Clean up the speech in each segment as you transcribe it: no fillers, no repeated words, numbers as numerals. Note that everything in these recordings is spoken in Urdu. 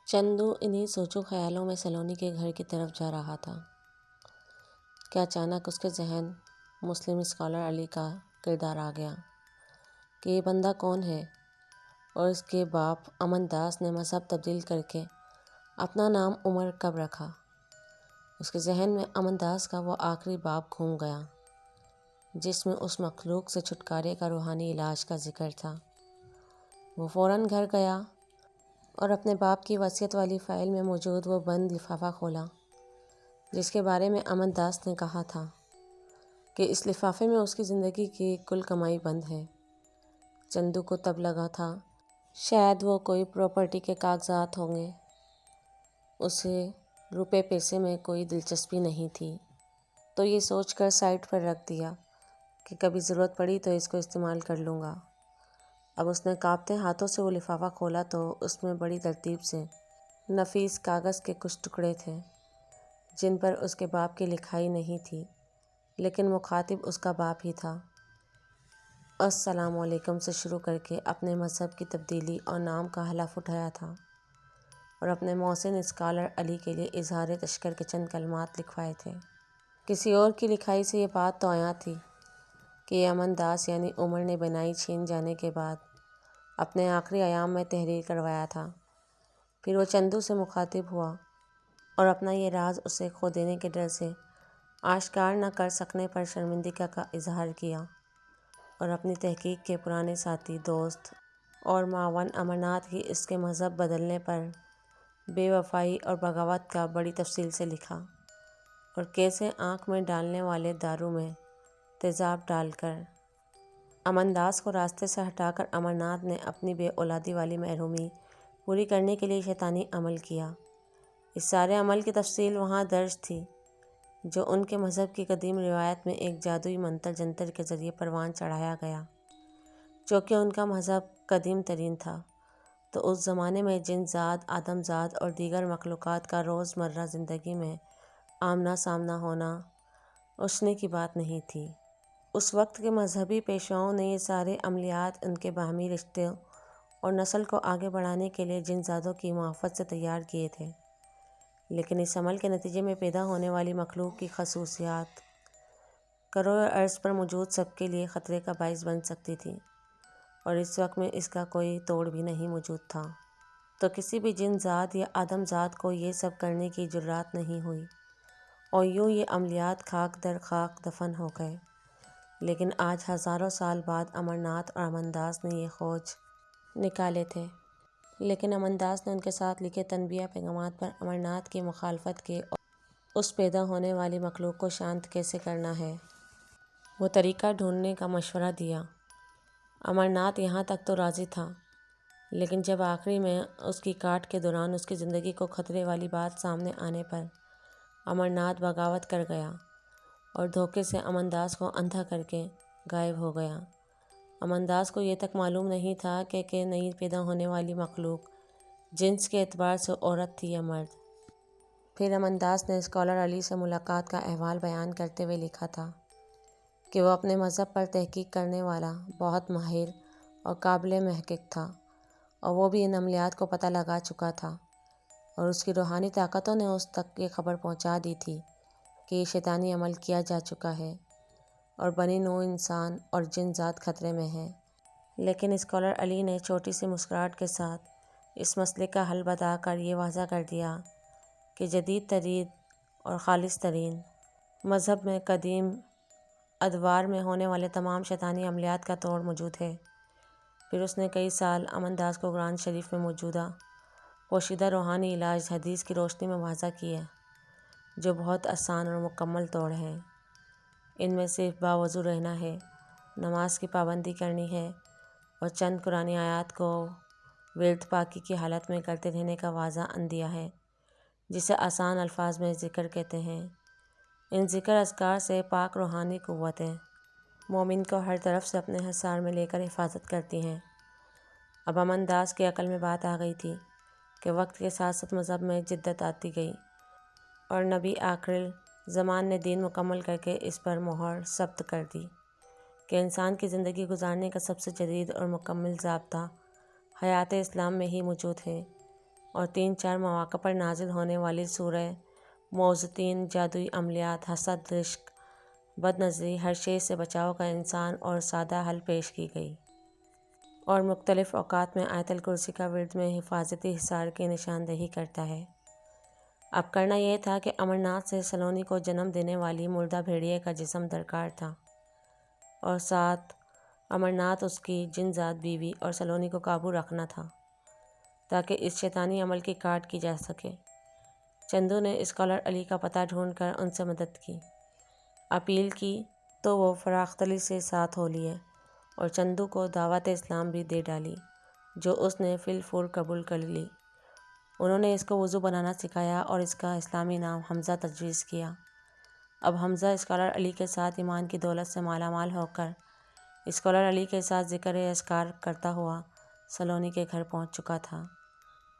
چندو انہی سوچو خیالوں میں سلونی کے گھر کی طرف جا رہا تھا کہ اچانک اس کے ذہن مسلم اسکالر علی کا کردار آ گیا کہ یہ بندہ کون ہے اور اس کے باپ امن داس نے مذہب تبدیل کر کے اپنا نام عمر کب رکھا۔ اس کے ذہن میں امن داس کا وہ آخری باب گھوم گیا جس میں اس مخلوق سے چھٹکارے کا روحانی علاج کا ذکر تھا۔ وہ فوراً گھر گیا اور اپنے باپ کی وصیت والی فائل میں موجود وہ بند لفافہ کھولا جس کے بارے میں امن داس نے کہا تھا کہ اس لفافے میں اس کی زندگی کی کل کمائی بند ہے۔ چندو کو تب لگا تھا شاید وہ کوئی پراپرٹی کے کاغذات ہوں گے۔ اسے روپے پیسے میں کوئی دلچسپی نہیں تھی تو یہ سوچ کر سائڈ پر رکھ دیا کہ کبھی ضرورت پڑی تو اس کو استعمال کر لوں گا۔ اب اس نے کانپتے ہاتھوں سے وہ لفافہ کھولا تو اس میں بڑی ترتیب سے نفیس کاغذ کے کچھ ٹکڑے تھے جن پر اس کے باپ کی لکھائی نہیں تھی لیکن مخاطب اس کا باپ ہی تھا۔ السلام علیکم سے شروع کر کے اپنے مذہب کی تبدیلی اور نام کا حلف اٹھایا تھا اور اپنے محسن اسکالر علی کے لیے اظہار تشکر کے چند کلمات لکھوائے تھے۔ کسی اور کی لکھائی سے یہ بات تو عیاں تھی کہ یہ امن داس یعنی عمر نے بینائی چھین جانے کے بعد اپنے آخری ایام میں تحریر کروایا تھا۔ پھر وہ چندو سے مخاطب ہوا اور اپنا یہ راز اسے کھو دینے کے ڈر سے آشکار نہ کر سکنے پر شرمندگی کا اظہار کیا اور اپنی تحقیق کے پرانے ساتھی دوست اور معاون امرناتھ کی اس کے مذہب بدلنے پر بے وفائی اور بغاوت کا بڑی تفصیل سے لکھا اور کیسے آنکھ میں ڈالنے والے دارو میں تیزاب ڈال کر امن داس کو راستے سے ہٹا کر امرناتھ نے اپنی بے اولادی والی محرومی پوری کرنے کے لیے شیطانی عمل کیا۔ اس سارے عمل کی تفصیل وہاں درج تھی جو ان کے مذہب کی قدیم روایت میں ایک جادوئی منتر جنتر کے ذریعے پروان چڑھایا گیا۔ چونکہ ان کا مذہب قدیم ترین تھا تو اس زمانے میں جن ذات، آدم ذات اور دیگر مخلوقات کا روز مرہ زندگی میں آمنا سامنا ہونا اوچھنے کی بات نہیں تھی۔ اس وقت کے مذہبی پیشواؤں نے یہ سارے عملیات ان کے باہمی رشتے اور نسل کو آگے بڑھانے کے لیے جن ذاتوں کی معافت سے تیار کیے تھے، لیکن اس عمل کے نتیجے میں پیدا ہونے والی مخلوق کی خصوصیات کروڑ ارض پر موجود سب کے لیے خطرے کا باعث بن سکتی تھی اور اس وقت میں اس کا کوئی توڑ بھی نہیں موجود تھا۔ تو کسی بھی جن ذات یا آدم ذات کو یہ سب کرنے کی جرات نہیں ہوئی اور یوں یہ عملیات خاک در خاک دفن ہو گئے۔ لیکن آج ہزاروں سال بعد امرناتھ اور امن داس نے یہ کھوج نکالے تھے، لیکن امن داس نے ان کے ساتھ لکھے تنبیہ پیغامات پر امرناتھ کی مخالفت کی اور اس پیدا ہونے والی مخلوق کو شانت کیسے کرنا ہے وہ طریقہ ڈھونڈنے کا مشورہ دیا۔ امرناتھ یہاں تک تو راضی تھا، لیکن جب آخری میں اس کی کاٹ کے دوران اس کی زندگی کو خطرے والی بات سامنے آنے پر امرناتھ بغاوت کر گیا اور دھوکے سے امن داس کو اندھا کر کے غائب ہو گیا۔ امن داس کو یہ تک معلوم نہیں تھا کہ نئی پیدا ہونے والی مخلوق جنس کے اعتبار سے عورت تھی یا مرد۔ پھر امن داس نے اسکالر علی سے ملاقات کا احوال بیان کرتے ہوئے لکھا تھا کہ وہ اپنے مذہب پر تحقیق کرنے والا بہت ماہر اور قابل محقق تھا اور وہ بھی ان عملیات کو پتہ لگا چکا تھا اور اس کی روحانی طاقتوں نے اس تک یہ خبر پہنچا دی تھی کہ یہ شیطانی عمل کیا جا چکا ہے اور بنی نوع انسان اور جن ذات خطرے میں ہے۔ لیکن اسکالر علی نے چھوٹی سی مسکراہٹ کے ساتھ اس مسئلے کا حل بتا کر یہ واضح کر دیا کہ جدید ترین اور خالص ترین مذہب میں قدیم ادوار میں ہونے والے تمام شیطانی عملیات کا توڑ موجود ہے۔ پھر اس نے کئی سال امن داس کو قرآن شریف میں موجودہ پوشیدہ روحانی علاج حدیث کی روشنی میں واضح کیے جو بہت آسان اور مکمل توڑ ہیں۔ ان میں صرف باوضو رہنا ہے، نماز کی پابندی کرنی ہے اور چند قرآنی آیات کو ورد پاکی کی حالت میں کرتے رہنے کا واضح عندیہ ہے جسے آسان الفاظ میں ذکر کہتے ہیں۔ ان ذکر اذکار سے پاک روحانی قوتیں مومن کو ہر طرف سے اپنے حصار میں لے کر حفاظت کرتی ہیں۔ اب امن داس کی عقل میں بات آ گئی تھی کہ وقت کے ساتھ ساتھ مذہب میں جدت آتی گئی اور نبی آخر زمان نے دین مکمل کر کے اس پر مہر ثبت کر دی کہ انسان کی زندگی گزارنے کا سب سے جدید اور مکمل ضابطہ حیات اسلام میں ہی موجود ہے، اور 3-4 مواقع پر نازل ہونے والی سورہ موعظتین جادوئی عملیات، حسد، رشک، بد نظری، ہر شے سے بچاؤ کا انسان اور سادہ حل پیش کی گئی، اور مختلف اوقات میں آیت الکرسی کا ورد میں حفاظتی حصار کی نشاندہی کرتا ہے۔ اب کرنا یہ تھا کہ امرناتھ سے سلونی کو جنم دینے والی مردہ بھیڑیے کا جسم درکار تھا، اور ساتھ امرناتھ، اس کی جن زاد بیوی اور سلونی کو قابو رکھنا تھا تاکہ اس شیطانی عمل کی کاٹ کی جا سکے۔ چندو نے اسکالر علی کا پتہ ڈھونڈ کر ان سے مدد کی، اپیل کی تو وہ فراخ دلی سے ساتھ ہو لیے، اور چندو کو دعوت اسلام بھی دے ڈالی، جو اس نے فی الفور قبول کر لی۔ انہوں نے اس کو وضو بنانا سکھایا اور اس کا اسلامی نام حمزہ تجویز کیا۔ اب حمزہ اسکالر علی کے ساتھ ایمان کی دولت سے مالا مال ہو کر اسکالر علی کے ساتھ ذکر اذکار کرتا ہوا سلونی کے گھر پہنچ چکا تھا،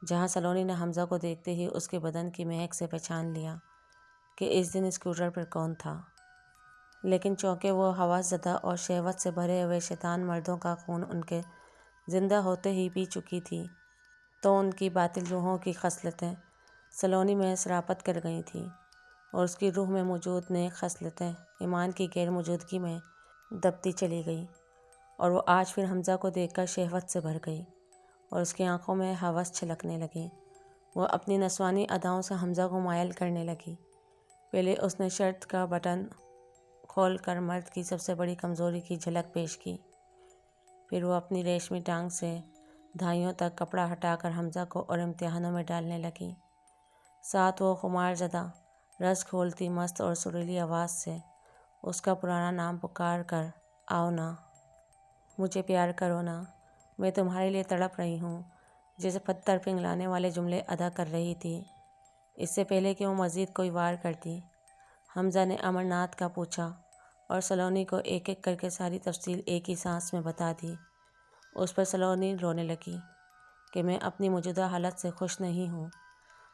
جہاں سلونی نے حمزہ کو دیکھتے ہی اس کے بدن کی مہک سے پہچان لیا کہ اس دن اسکوٹر پر کون تھا، لیکن چونکہ وہ ہوس زدہ اور شہوت سے بھرے ہوئے شیطان مردوں کا خون ان کے زندہ ہوتے ہی پی چکی تھی، تو ان کی باطل روحوں کی خصلتیں سلونی میں سراپت کر گئی تھیں، اور اس کی روح میں موجود نیک خصلتیں ایمان کی غیر موجودگی میں دبتی چلی گئی، اور وہ آج پھر حمزہ کو دیکھ کر شہوت سے بھر گئی، اور اس کی آنکھوں میں ہوس چھلکنے لگی۔ وہ اپنی نسوانی اداؤں سے حمزہ کو مائل کرنے لگی۔ پہلے اس نے شرٹ کا بٹن کھول کر مرد کی سب سے بڑی کمزوری کی جھلک پیش کی، پھر وہ اپنی ریشمی ٹانگ سے دھائیوں تک کپڑا ہٹا کر حمزہ کو اور امتحانوں میں ڈالنے لگی۔ ساتھ وہ خمار زدہ، رس کھولتی، مست اور سریلی آواز سے اس کا پرانا نام پکار کر، آؤ نا، مجھے پیار کرو نا، میں تمہارے لیے تڑپ رہی ہوں، جیسے پتھر پنگلانے والے جملے ادا کر رہی تھی، اس سے پہلے کہ وہ مزید کوئی وار کرتی۔ حمزہ نے امرناتھ کا پوچھا، اور سلونی کو ایک ایک کر کے ساری تفصیل ایک ہی سانس میں بتا دی۔ اس پر سلونی رونے لگی کہ میں اپنی موجودہ حالت سے خوش نہیں ہوں،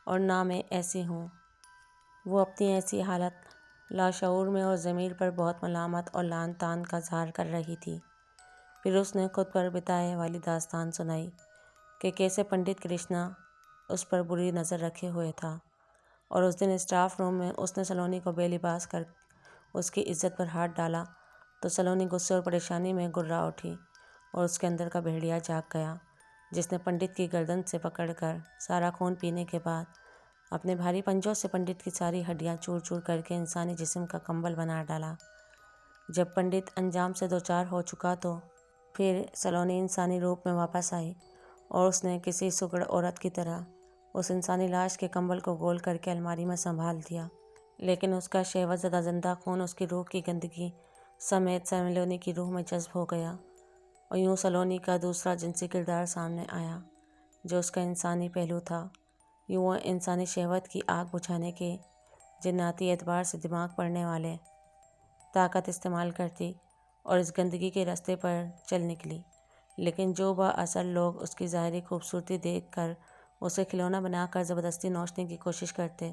اور نہ میں ایسی ہوں۔ وہ اپنی ایسی حالت لاشعور میں اور ضمیر پر بہت ملامت اور لعن طعن کا اظہار کر رہی تھی۔ پھر اس نے خود پر بتائے والی داستان سنائی کہ کیسے پنڈت کرشنا اس پر بری نظر رکھے ہوئے تھا، اور اس دن اسٹاف روم میں اس نے سلونی کو بے لباس کر اس کی عزت پر ہاتھ ڈالا تو سلونی غصے اور پریشانی میں گررا اٹھی، اور اس کے اندر کا بھیڑیا جاگ گیا، جس نے پنڈت کی گردن سے پکڑ کر سارا خون پینے کے بعد اپنے بھاری پنجوں سے پنڈت کی ساری ہڈیاں چور چور کر کے انسانی جسم کا کمبل بنا ڈالا۔ جب پنڈت انجام سے دوچار ہو چکا تو پھر سلونی انسانی روپ میں واپس آئی، اور اس نے کسی سگڑ عورت کی طرح اس انسانی لاش کے کمبل کو گول کر کے الماری میں سنبھال دیا، لیکن اس کا شہوت زدہ زندہ خون اس کی روح کی گندگی سمیت سلونی کی روح میں جذب ہو گیا، اور یوں سلونی کا دوسرا جنسی کردار سامنے آیا، جو اس کا انسانی پہلو تھا۔ یوں وہ انسانی شہوت کی آگ بجھانے کے جناتی اعتبار سے دماغ پڑنے والے طاقت استعمال کرتی اور اس گندگی کے راستے پر چل نکلی، لیکن جو با اثر لوگ اس کی ظاہری خوبصورتی دیکھ کر اسے کھلونا بنا کر زبردستی نوچنے کی کوشش کرتے،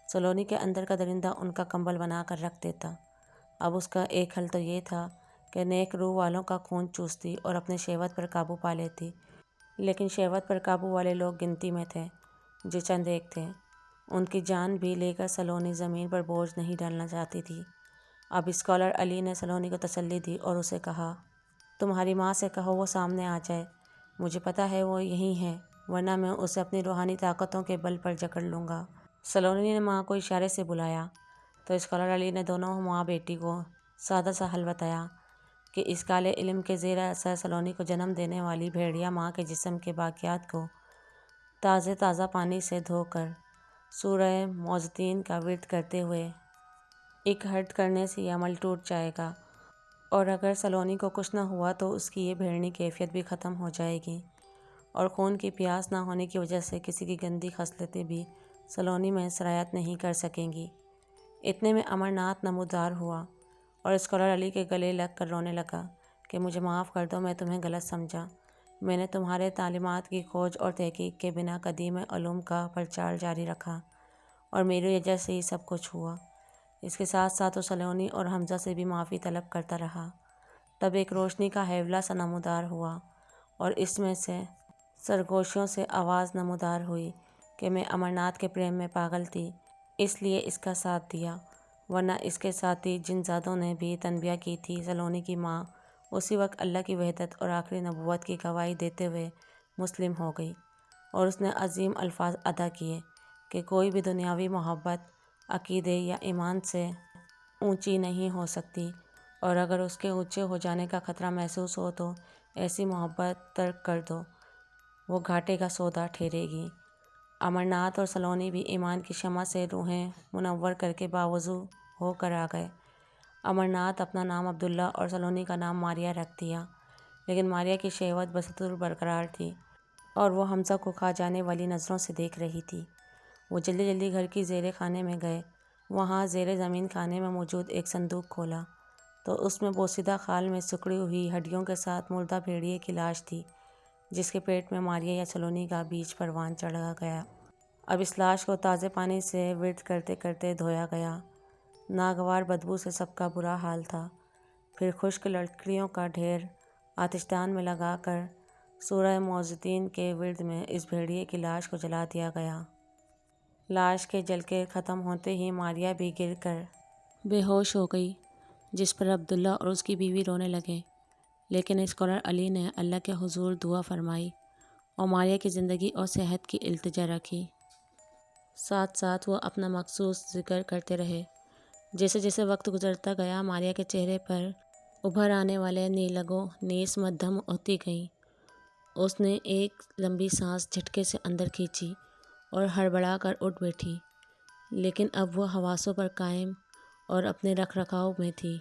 سلونی کے اندر کا درندہ ان کا کمبل بنا کر رکھ دیتا۔ اب اس کا ایک حل تو یہ تھا کہ نیک روح والوں کا خون چوستی اور اپنے شہوت پر قابو پا لیتی، لیکن شہوت پر قابو والے لوگ گنتی میں تھے، جو چند ایک تھے۔ ان کی جان بھی لے کر سلونی زمین پر بوجھ نہیں ڈالنا چاہتی تھی۔ اب اسکالر علی نے سلونی کو تسلی دی اور اسے کہا، تمہاری ماں سے کہو وہ سامنے آ جائے، مجھے پتہ ہے وہ یہیں ہے، ورنہ میں اسے اپنی روحانی طاقتوں کے بل پر جکڑ لوں گا۔ سلونی نے ماں کو اشارے سے بلایا تو اسکالر علی نے دونوں ماں بیٹی کو سادہ سا حل بتایا کہ اس کالے علم کے زیر اثر سلونی کو جنم دینے والی بھیڑیا ماں کے جسم کے باقیات کو تازہ پانی سے دھو کر سورہ موعظتین کا ورد کرتے ہوئے اکہٹ کرنے سے یہ عمل ٹوٹ جائے گا، اور اگر سلونی کو کچھ نہ ہوا تو اس کی یہ بھیڑنی کیفیت بھی ختم ہو جائے گی، اور خون کی پیاس نہ ہونے کی وجہ سے کسی کی گندی خصلتیں بھی سلونی میں سرایت نہیں کر سکیں گی۔ اتنے میں امرناتھ نمودار ہوا اور اسکالر علی کے گلے لگ کر رونے لگا کہ مجھے معاف کر دو، میں تمہیں غلط سمجھا، میں نے تمہارے تعلیمات کی کھوج اور تحقیق کے بنا قدیم علوم کا پرچار جاری رکھا، اور میری وجہ سے ہی سب کچھ ہوا۔ اس کے ساتھ ساتھ وہ سلونی اور حمزہ سے بھی معافی طلب کرتا رہا تب ایک روشنی کا حیولہ سا نمودار ہوا اور اس میں سے سرگوشیوں سے آواز نمودار ہوئی کہ میں امرناتھ کے پریم میں پاگل تھی، اس لیے اس کا ساتھ دیا، ورنہ اس کے ساتھی جن زادوں نے بھی تنبیہ کی تھی۔ سلونی کی ماں اسی وقت اللہ کی وحدت اور آخری نبوت کی گواہی دیتے ہوئے مسلم ہو گئی، اور اس نے عظیم الفاظ ادا کیے کہ کوئی بھی دنیاوی محبت عقیدے یا ایمان سے اونچی نہیں ہو سکتی، اور اگر اس کے اونچے ہو جانے کا خطرہ محسوس ہو تو ایسی محبت ترک کر دو، وہ گھاٹے کا سودا ٹھہرے گی۔ امرناتھ اور سلونی بھی ایمان کی شمع سے روحیں منور کر کے باوضو ہو کر آ گئے۔ امرناتھ اپنا نام عبداللہ اور سلونی کا نام ماریہ رکھ دیا، لیکن ماریہ کی شہوت بستر برقرار تھی اور وہ حمزہ کو کھا جانے والی نظروں سے دیکھ رہی تھی۔ وہ جلدی جلدی گھر کی زیر خانے میں گئے۔ وہاں زیر زمین خانے میں موجود ایک صندوق کھولا تو اس میں بوسیدہ خال میں سکڑی ہوئی ہڈیوں کے ساتھ مردہ بھیڑیے کی لاش تھی، جس کے پیٹ میں ماریہ یا سلونی کا بیج پروان چڑھا گیا۔ اب اس لاش کو تازے پانی سے ورد کرتے کرتے دھویا گیا۔ ناگوار بدبو سے سب کا برا حال تھا۔ پھر خشک لکڑیوں کا ڈھیر آتش دان میں لگا کر سورہ معوذتین کے ورد میں اس بھیڑیے کی لاش کو جلا دیا گیا۔ لاش کے جل کے ختم ہوتے ہی ماریہ بھی گر کر بے ہوش ہو گئی، جس پر عبداللہ اور اس کی بیوی رونے لگے، لیکن اسکالر علی نے اللہ کے حضور دعا فرمائی اور ماریہ کی زندگی اور صحت کی التجا رکھی۔ ساتھ ساتھ وہ اپنا مخصوص ذکر کرتے رہے۔ جیسے جیسے وقت گزرتا گیا، ماریہ کے چہرے پر ابھر آنے والے نیلگوں نیز مدھم ہوتی گئیں۔ اس نے ایک لمبی سانس جھٹکے سے اندر کھینچی اور ہڑبڑا کر اٹھ بیٹھی، لیکن اب وہ حواسوں پر قائم اور اپنے رکھ رکھاؤ میں تھی۔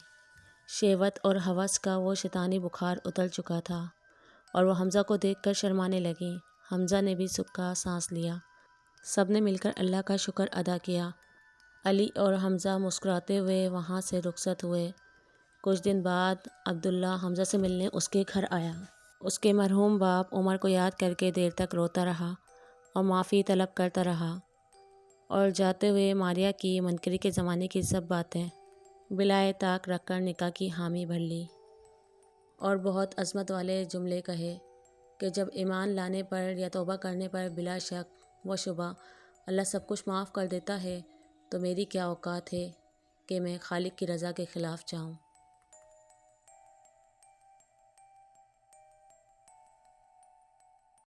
شہوت اور ہوس کا وہ شیطانی بخار اتر چکا تھا اور وہ حمزہ کو دیکھ کر شرمانے لگیں۔ حمزہ نے بھی سکھ کا سانس لیا۔ سب نے مل کر اللہ کا شکر ادا کیا۔ علی اور حمزہ مسکراتے ہوئے وہاں سے رخصت ہوئے۔ کچھ دن بعد عبداللہ حمزہ سے ملنے اس کے گھر آیا۔ اس کے مرحوم باپ عمر کو یاد کر کے دیر تک روتا رہا اور معافی طلب کرتا رہا، اور جاتے ہوئے ماریہ کی منکری کے زمانے کی سب باتیں بلائے طاق رکھ کر نکاح کی حامی بھر لی، اور بہت عظمت والے جملے کہے کہ جب ایمان لانے پر یا توبہ کرنے پر بلا شک و شبہ اللہ سب کچھ معاف کر دیتا ہے، تو میری کیا اوقات ہے کہ میں خالق کی رضا کے خلاف جاؤں۔